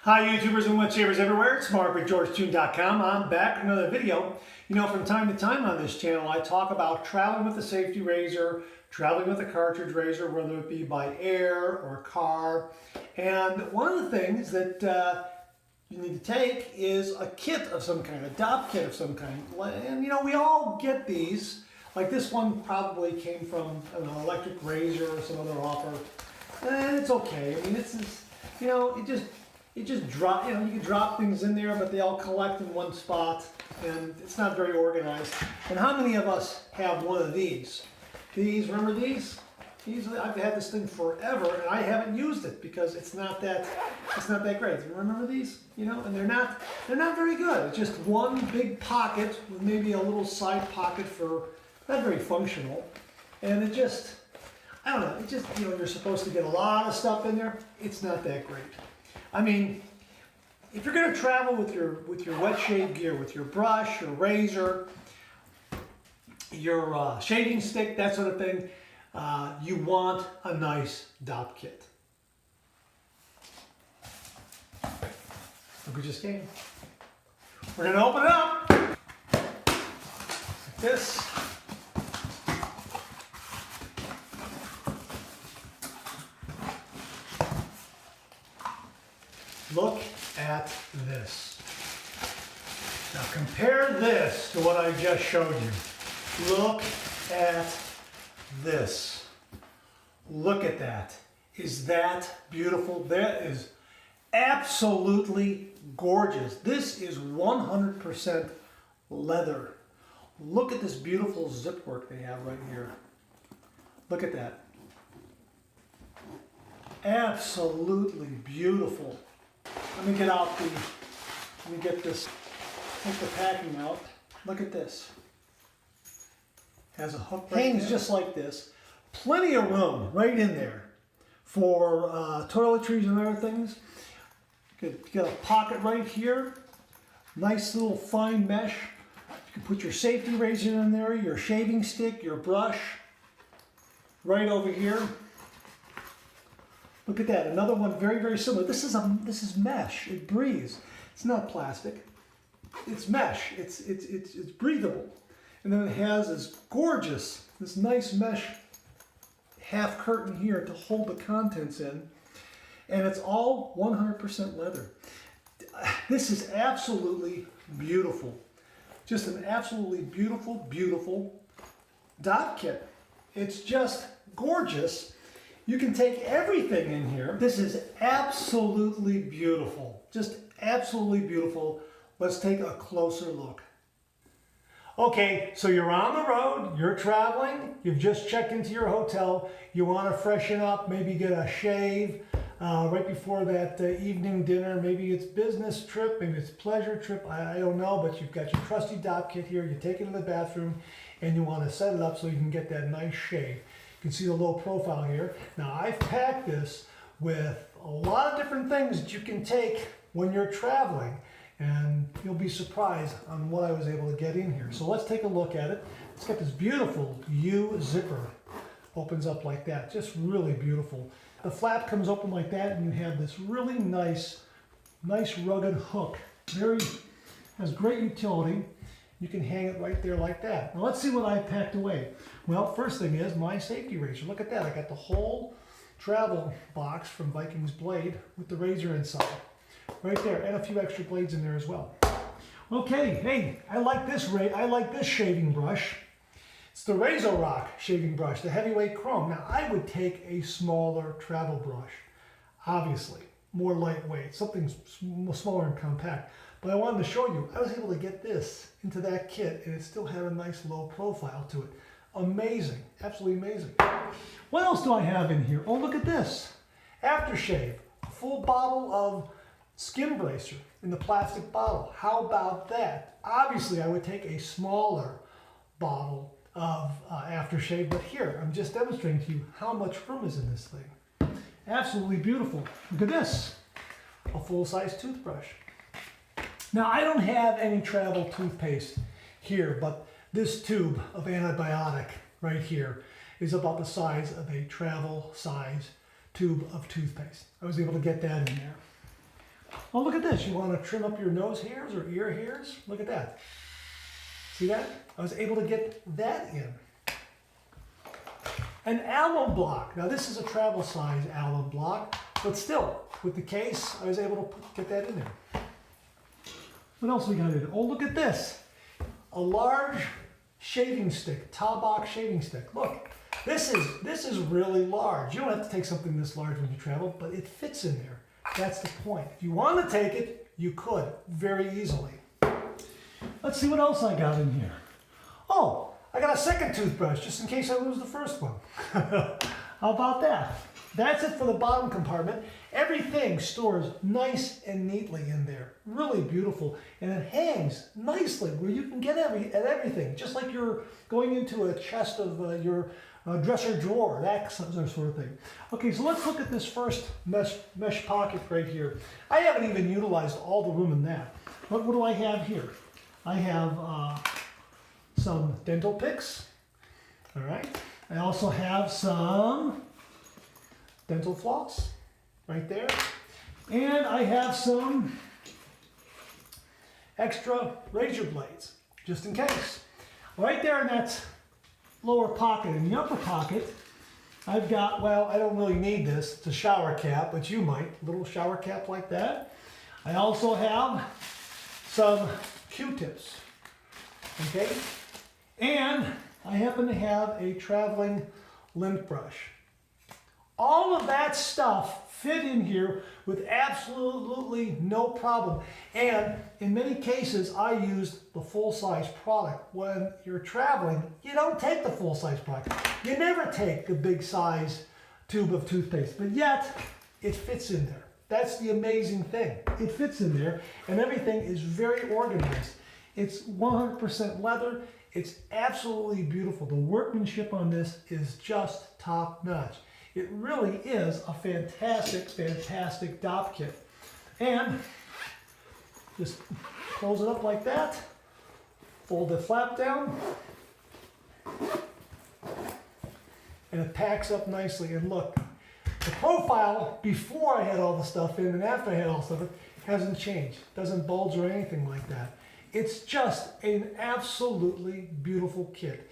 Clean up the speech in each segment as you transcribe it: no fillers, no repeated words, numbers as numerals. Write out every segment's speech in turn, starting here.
Hi YouTubers and wood shavers everywhere, it's Mark with GeorgeTune.com. I'm back with another video. You know, from time to time on this channel I talk about traveling with a safety razor, traveling with a cartridge razor, whether it be by air or car. And one of the things that you need to take is a kit of some kind, a Dopp kit of some kind. And you know, we all get these. Like this one probably came from an electric razor or some other offer. And it's okay. I mean, you know, it just drop, you know, you can drop things in there, but they all collect in one spot, and it's not very organized. And how many of us have one of these? These, remember these? I've had this thing forever, and I haven't used it because it's not that great. You remember these? You know, and they're not very good. It's just one big pocket with maybe a little side pocket for not very functional, and it just, I don't know. It just, you know, you're supposed to get a lot of stuff in there. It's not that great. I mean, if you're going to travel with your wet shave gear, with your brush, your razor, your shaving stick, that sort of thing, you want a nice Dopp kit. Look what just came. We're going to open it up like this. Look at this. Now compare this to what I just showed you. Look at this. Look at that. Is that beautiful? That is absolutely gorgeous. This is 100% leather. Look at this beautiful zip work they have right here. Look at that. Absolutely beautiful. Let me get this, take the packing out. Look at this. Has a hook right hangs just like this. Plenty of room right in there for toiletries and other things. You got a pocket right here. Nice little fine mesh. You can put your safety razor in there, your shaving stick, your brush. Right over here. Look at that, another one very, very similar. This is mesh, it breathes. It's not plastic, it's mesh, it's breathable. And then it has this gorgeous, this nice mesh half curtain here to hold the contents in. And it's all 100% leather. This is absolutely beautiful. Just an absolutely beautiful, beautiful Dopp kit. It's just gorgeous. You can take everything in here. This is absolutely beautiful. Just absolutely beautiful. Let's take a closer look. Okay, so you're on the road, you're traveling, you've just checked into your hotel, you want to freshen up, maybe get a shave right before that evening dinner. Maybe it's business trip, maybe it's pleasure trip, I don't know, but you've got your trusty Dopp kit here, you take it in the bathroom, and you want to set it up so you can get that nice shave. You can see the low profile here. Now I've packed this with a lot of different things that you can take when you're traveling, and you'll be surprised on what I was able to get in here. So let's take a look at it. It's got this beautiful U zipper. Opens up like that, just really beautiful. The flap comes open like that, and you have this really nice rugged hook. Has great utility. You can hang it right there like that. Now let's see what I packed away. Well, first thing is my safety razor. Look at that. I got the whole travel box from Viking's Blade with the razor inside. Right there, and a few extra blades in there as well. Okay, hey, I like this shaving brush. It's the Razor Rock shaving brush, the heavyweight chrome. Now I would take a smaller travel brush, obviously, more lightweight, something smaller and compact. But I wanted to show you, I was able to get this into that kit, and it still had a nice low profile to it. Amazing, absolutely amazing. What else do I have in here? Oh, look at this. Aftershave, a full bottle of skin bracer in the plastic bottle. How about that? Obviously, I would take a smaller bottle of aftershave, but here, I'm just demonstrating to you how much room is in this thing. Absolutely beautiful. Look at this, a full-size toothbrush. Now, I don't have any travel toothpaste here, but this tube of antibiotic right here is about the size of a travel size tube of toothpaste. I was able to get that in there. Oh, look at this. You want to trim up your nose hairs or ear hairs? Look at that. See that? I was able to get that in. An alum block. Now this is a travel size alum block, but still, with the case, I was able to get that in there. What else we got in? Oh, look at this. A large shaving stick, Dopp shaving stick. Look, this is really large. You don't have to take something this large when you travel, but it fits in there. That's the point. If you want to take it, you could very easily. Let's see what else I got in here. Oh, I got a second toothbrush just in case I lose the first one. How about that? That's it for the bottom compartment. Everything stores nice and neatly in there. Really beautiful. And it hangs nicely where you can get at everything. Just like you're going into a chest of your dresser drawer, that sort of thing. Okay, so let's look at this first mesh pocket right here. I haven't even utilized all the room in that. What do I have here? I have some dental picks. All right. I also have some dental floss right there. And I have some extra razor blades, just in case. Right there in that lower pocket. In the upper pocket, I've got, well, I don't really need this. It's a shower cap, but you might. A little shower cap like that. I also have some Q-tips. Okay? And I happen to have a traveling lint brush. All of that stuff fit in here with absolutely no problem. And in many cases, I used the full-size product. When you're traveling, you don't take the full-size product. You never take the big-size tube of toothpaste, but yet it fits in there. That's the amazing thing. It fits in there, and everything is very organized. It's 100% leather. It's absolutely beautiful. The workmanship on this is just top-notch. It really is a fantastic, fantastic Dopp kit. And just close it up like that, fold the flap down, and it packs up nicely. And look, the profile before I had all the stuff in and after I had all the stuff in hasn't changed. Doesn't bulge or anything like that. It's just an absolutely beautiful kit.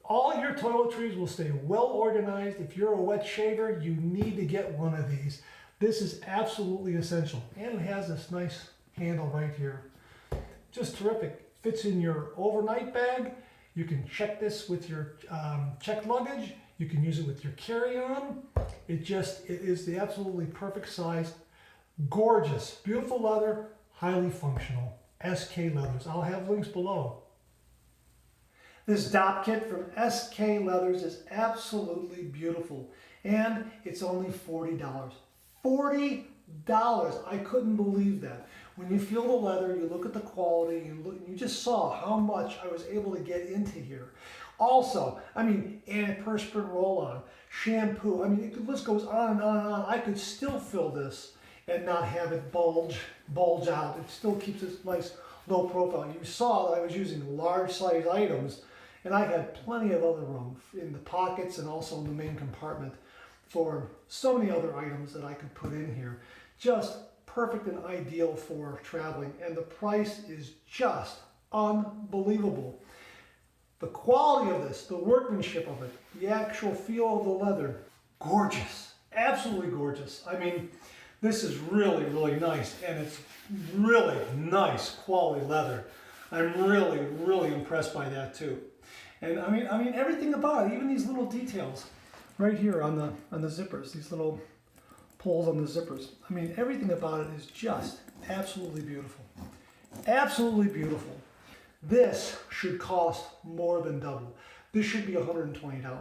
All your toiletries will stay well organized. If you're a wet shaver, you need to get one of these. This is absolutely essential. And it has this nice handle right here. Just terrific. Fits in your overnight bag. You can check this with your checked luggage. You can use it with your carry-on. It is the absolutely perfect size. Gorgeous, beautiful leather, highly functional. SK Leathers. I'll have links below. This Dopp kit from SK Leathers is absolutely beautiful, and it's only $40. $40! I couldn't believe that. When you feel the leather, you look at the quality, you just saw how much I was able to get into here. Also, I mean, antiperspirant roll-on, shampoo, I mean, the list goes on and on and on. I could still fill this and not have it bulge out. It still keeps this nice low profile. You saw that I was using large size items, and I had plenty of other room in the pockets and also in the main compartment for so many other items that I could put in here. Just perfect and ideal for traveling, and the price is just unbelievable. The quality of this, the workmanship of it, the actual feel of the leather, gorgeous, absolutely gorgeous. I mean, this is really, really nice, and it's really nice quality leather. I'm really, really impressed by that too. And I mean everything about it, even these little details right here on the zippers, these little pulls on the zippers. I mean, everything about it is just absolutely beautiful. Absolutely beautiful. This should cost more than double. This should be $120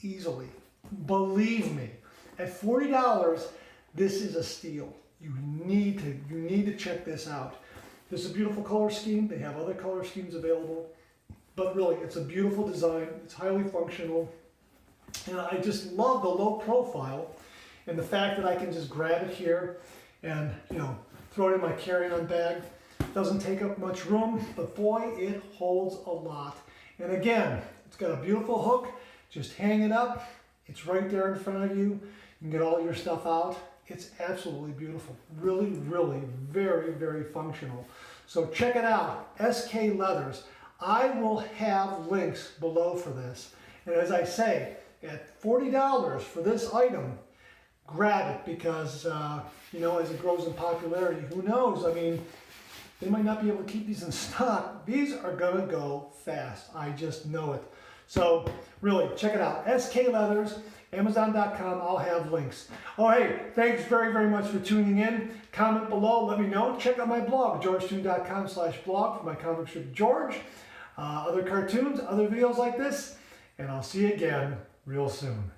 easily. Believe me, at $40, this is a steal. You need to check this out. This is a beautiful color scheme. They have other color schemes available. But really, it's a beautiful design. It's highly functional. And I just love the low profile and the fact that I can just grab it here and, you know, throw it in my carry-on bag. Doesn't take up much room, but boy, it holds a lot. And again, it's got a beautiful hook. Just hang it up. It's right there in front of you. You can get all your stuff out. It's absolutely beautiful. Really, really, very, very functional. So check it out, SK Leathers. I will have links below for this. And as I say, at $40 for this item, grab it because, you know, as it grows in popularity, who knows? I mean, they might not be able to keep these in stock. These are gonna go fast. I just know it. So really, check it out. SK Leathers, Amazon.com, I'll have links. Oh, hey, thanks very, very much for tuning in. Comment below, let me know. Check out my blog, georgetoon.com/blog for my comic strip George. Other cartoons, other videos like this, and I'll see you again real soon.